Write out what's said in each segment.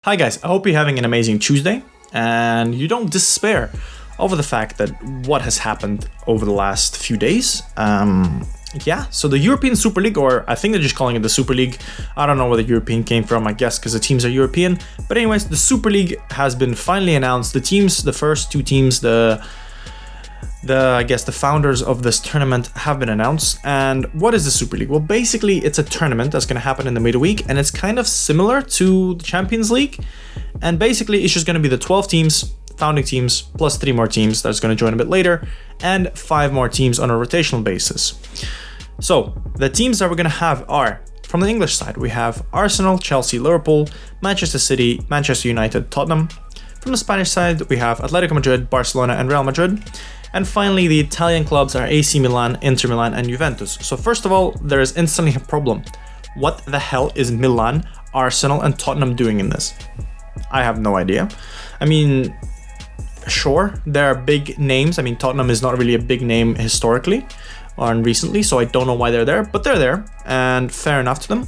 Hi guys, I hope you're having an amazing Tuesday and you don't despair over the fact that what has happened over the last few days. So the European Super League, or I think they're just calling it the Super League. I don't know where the European came from, I guess because the teams are European. But anyways, the Super League has been finally announced. The teams, the first two teams, the founders of this tournament have been announced. And what is the Super League? Well, basically it's a tournament that's going to happen in the midweek, and it's kind of similar to the Champions League. And basically it's just going to be the 12 teams, founding teams, plus 3 more teams that's going to join a bit later, and 5 more teams on a rotational basis. So the teams that we're going to have are, from the English side, we have Arsenal, Chelsea, Liverpool, Manchester City, Manchester United, Tottenham. From the Spanish side, we have Atletico Madrid, Barcelona, and Real Madrid. And finally, the Italian clubs are AC Milan, Inter Milan, and Juventus. So first of all, there is instantly a problem. What the hell is Milan, Arsenal, and Tottenham doing in this? I have no idea. I mean, sure, there are big names. I mean, Tottenham is not really a big name historically or recently, so I don't know why they're there, but they're there, and fair enough to them.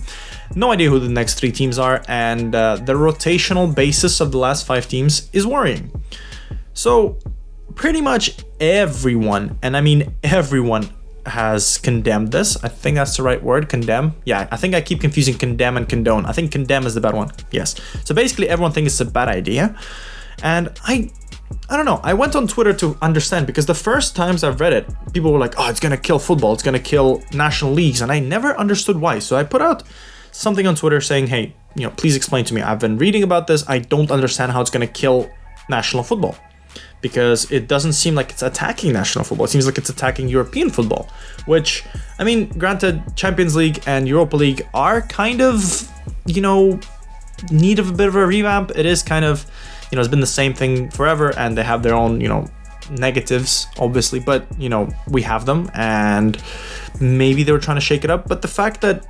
No idea who the next 3 teams are, and the rotational basis of the last 5 teams is worrying. So pretty much everyone, and I mean everyone, has condemned this. I think that's the right word, condemn. Yeah, I think I keep confusing condemn and condone. I think condemn is the bad one, yes. So basically everyone thinks it's a bad idea, and I don't know, I went on Twitter to understand, because the first times I've read it, people were like, oh, it's gonna kill football, it's gonna kill national leagues, and I never understood why. So I put out something on Twitter saying, hey, please explain to me. I've been reading about this, I don't understand how it's gonna kill national football, because it doesn't seem like it's attacking national football. It seems like it's attacking European football, which, I mean, granted, Champions League and Europa League are kind of, need of a bit of a revamp. It is kind of, it's been the same thing forever, and they have their own, negatives, obviously, but, we have them, and maybe they were trying to shake it up. But the fact that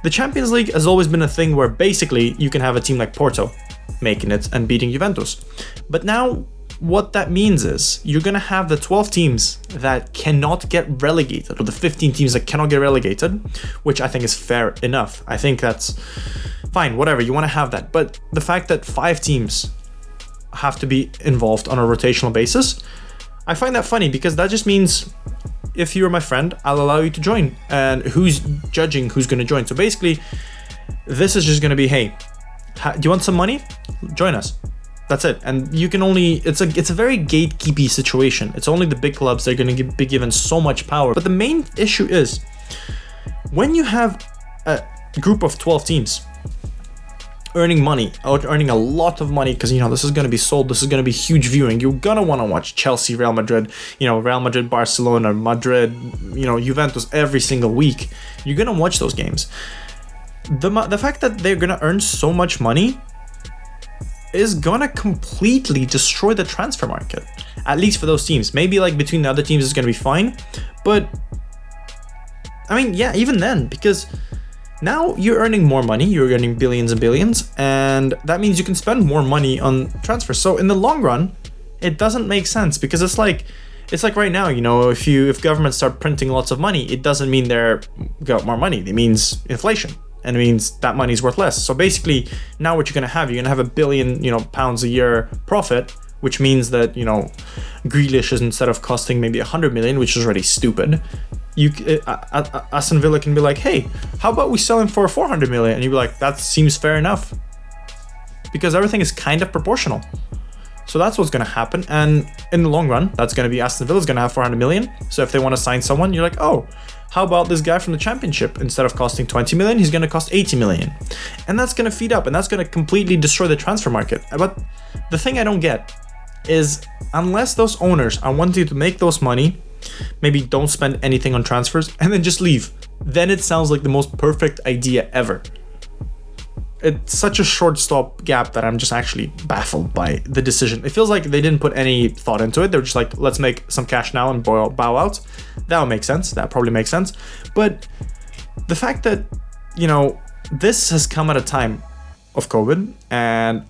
the Champions League has always been a thing where basically you can have a team like Porto making it and beating Juventus. But now, what that means is you're going to have the 12 teams that cannot get relegated, or the 15 teams that cannot get relegated, which I think is fair enough. I think that's fine, whatever, you want to have that. But the fact that 5 teams have to be involved on a rotational basis, I find that funny, because that just means if you're my friend, I'll allow you to join. And who's judging who's going to join? So basically, this is just going to be, hey, do you want some money? Join us. That's it. And you can only, it's a very gatekeepy situation. It's only the big clubs that are going to be given so much power. But the main issue is, when you have a group of 12 teams earning money, or earning a lot of money, because this is going to be sold, this is going to be huge viewing, you're going to want to watch Chelsea, Real Madrid, Real Madrid, Barcelona, Madrid, Juventus every single week. You're going to watch those games. The fact that they're going to earn so much money is gonna completely destroy the transfer market, at least for those teams. Maybe like between the other teams it's gonna be fine, but I mean, yeah, even then, because now you're earning more money, you're earning billions and billions, and that means you can spend more money on transfers. So in the long run, it doesn't make sense, because it's like right now, if governments start printing lots of money, it doesn't mean they're got more money, it means inflation. And it means that money is worth less. So basically, now what you're going to have £1 billion, pounds a year profit, which means that, Grealish is, instead of costing maybe 100 million, which is already stupid, Aston Villa can be like, hey, how about we sell him for 400 million? And you'd be like, that seems fair enough. Because everything is kind of proportional. So that's what's going to happen. And in the long run, that's going to be Aston Villa's going to have 400 million. So if they want to sign someone, you're like, oh, how about this guy from the championship? Instead of costing 20 million, he's going to cost 80 million. And that's going to feed up, and that's going to completely destroy the transfer market. But the thing I don't get is, unless those owners are wanting to make those money, maybe don't spend anything on transfers and then just leave. Then it sounds like the most perfect idea ever. It's such a short stop gap that I'm just actually baffled by the decision. It feels like they didn't put any thought into it. They were just like, let's make some cash now and bow out. That would make sense. That probably makes sense. But the fact that, this has come at a time of COVID, and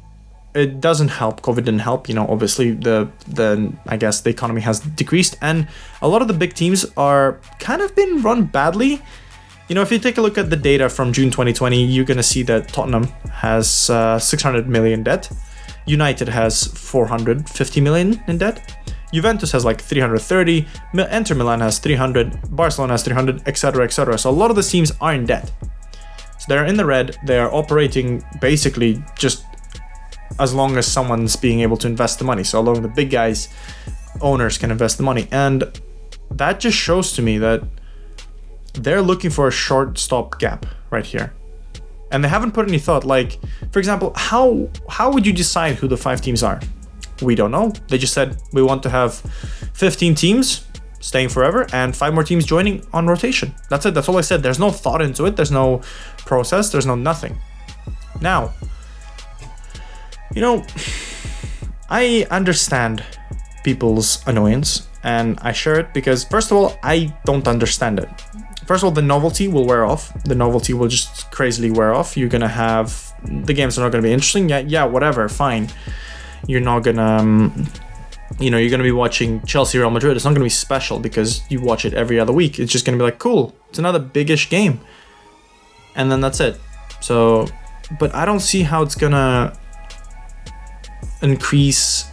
it doesn't help. COVID didn't help. Obviously I guess the economy has decreased, and a lot of the big teams are kind of been run badly. if you take a look at the data from June 2020, you're going to see that Tottenham has 600 million debt. United has 450 million in debt. Juventus has like 330, Inter Milan has 300, Barcelona has 300, etc., etc. So a lot of the teams are in debt. So they're in the red. They are operating basically just as long as someone's being able to invest the money. So a lot of the big guys, owners can invest the money. And that just shows to me that they're looking for a short stop gap right here. And they haven't put any thought. Like, for example, how would you decide who the 5 teams are? We don't know. They just said we want to have 15 teams staying forever and 5 more teams joining on rotation. That's it. That's all I said. There's no thought into it. There's no process. There's no nothing. Now, I understand people's annoyance and I share it because, first of all, I don't understand it. First of all, the novelty will wear off. The novelty will just crazily wear off. You're going to have, the games are not going to be interesting. Yeah, whatever, fine. You're not gonna, you're gonna be watching Chelsea, Real Madrid. It's not gonna be special because you watch it every other week. It's just gonna be like, cool, it's another biggish game. And then that's it. So, but I don't see how it's gonna increase,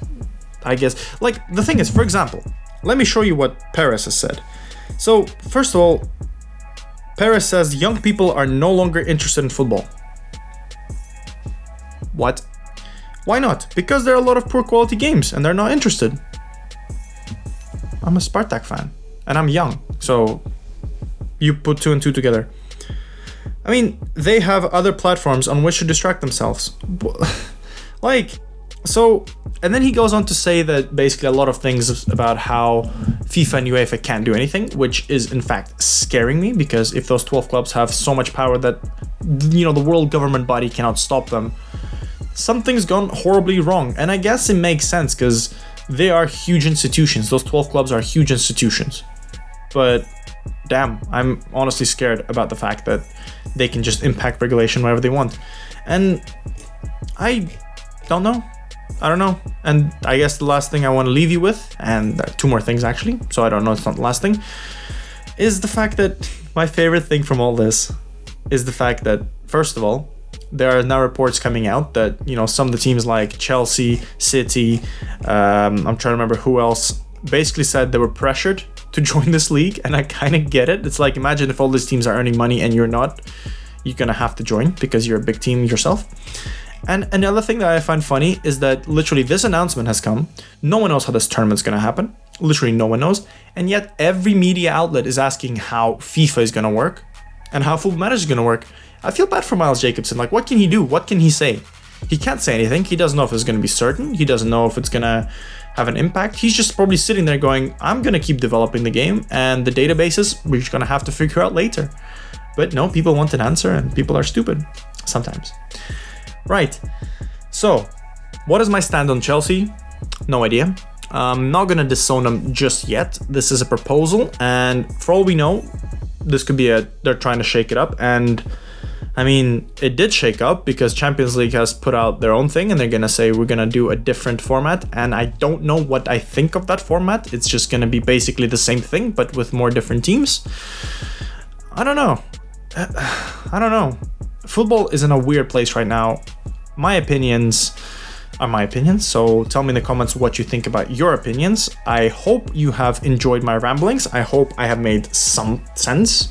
I guess. Like, the thing is, for example, let me show you what Perez has said. So, first of all, Perez says young people are no longer interested in football. What? Why not? Because there are a lot of poor quality games and they're not interested. I'm a Spartak fan and I'm young, so you put 2 and 2 together. I mean, they have other platforms on which to distract themselves. And then he goes on to say that basically a lot of things about how FIFA and UEFA can't do anything, which is in fact scaring me, because if those 12 clubs have so much power that, the world government body cannot stop them, something's gone horribly wrong. And I guess it makes sense because they are huge institutions. Those 12 clubs are huge institutions. But damn, I'm honestly scared about the fact that they can just impact regulation wherever they want. And I don't know. And I guess the last thing I want to leave you with, and 2 more things actually, so I don't know, it's not the last thing, is the fact that my favorite thing from all this is the fact that, first of all, there are now reports coming out that, some of the teams like Chelsea, City, I'm trying to remember who else, basically said they were pressured to join this league. And I kind of get it. It's like, imagine if all these teams are earning money and you're not, you're going to have to join because you're a big team yourself. And another thing that I find funny is that literally this announcement has come. No one knows how this tournament's going to happen. Literally no one knows. And yet every media outlet is asking how FIFA is going to work and how Football Manager is going to work. I feel bad for Miles Jacobson. Like, what can he do? What can he say? He can't say anything. He doesn't know if it's going to be certain. He doesn't know if it's going to have an impact. He's just probably sitting there going, I'm going to keep developing the game, and the databases we're going to have to figure out later. But no, people want an answer, and people are stupid sometimes. Right. So, what is my stand on Chelsea? No idea. I'm not going to disown them just yet. This is a proposal, and for all we know, this could be they're trying to shake it up. And I mean, it did shake up because Champions League has put out their own thing and they're going to say we're going to do a different format. And I don't know what I think of that format. It's just going to be basically the same thing, but with more different teams. I don't know. Football is in a weird place right now. My opinions are my opinions. So tell me in the comments what you think about your opinions. I hope you have enjoyed my ramblings. I hope I have made some sense.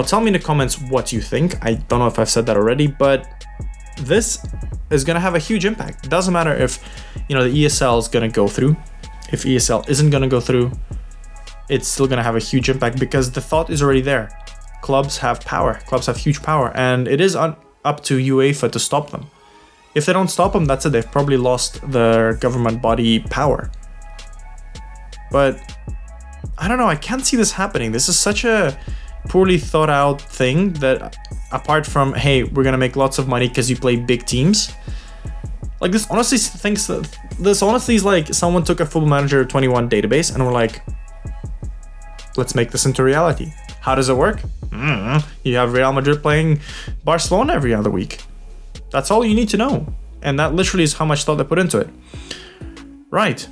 Tell me in the comments what you think. I don't know if I've said that already, but this is going to have a huge impact. It doesn't matter if, the ESL is going to go through. If ESL isn't going to go through, it's still going to have a huge impact because the thought is already there. Clubs have power. Clubs have huge power, and it is up to UEFA to stop them. If they don't stop them, that's it. They've probably lost their government body power. But I don't know. I can't see this happening. This is such a poorly thought out thing that, apart from, hey, we're gonna make lots of money because you play big teams, like this honestly is like someone took a Football Manager 21 database and we're like, let's make this into reality. How does it work? You have Real Madrid playing Barcelona every other week. That's all you need to know, and that literally is how much thought they put into it. Right,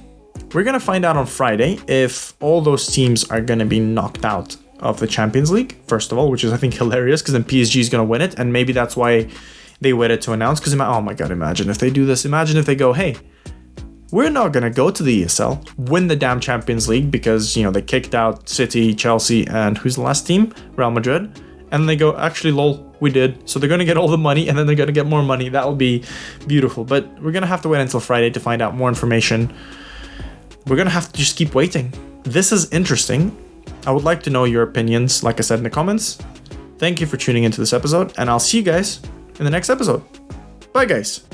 we're gonna find out on Friday if all those teams are gonna be knocked out of the Champions League, first of all, which is, I think, hilarious, because then PSG is going to win it, and maybe that's why they waited to announce, because, oh my god, imagine if they do this. Imagine if they go, hey, we're not going to go to the ESL, win the damn Champions League, because, they kicked out City, Chelsea, and who's the last team? Real Madrid. And they go, actually, lol, we did. So they're going to get all the money, and then they're going to get more money. That will be beautiful. But we're going to have to wait until Friday to find out more information. We're going to have to just keep waiting. This is interesting. I would like to know your opinions, like I said, in the comments. Thank you for tuning into this episode, and I'll see you guys in the next episode. Bye, guys.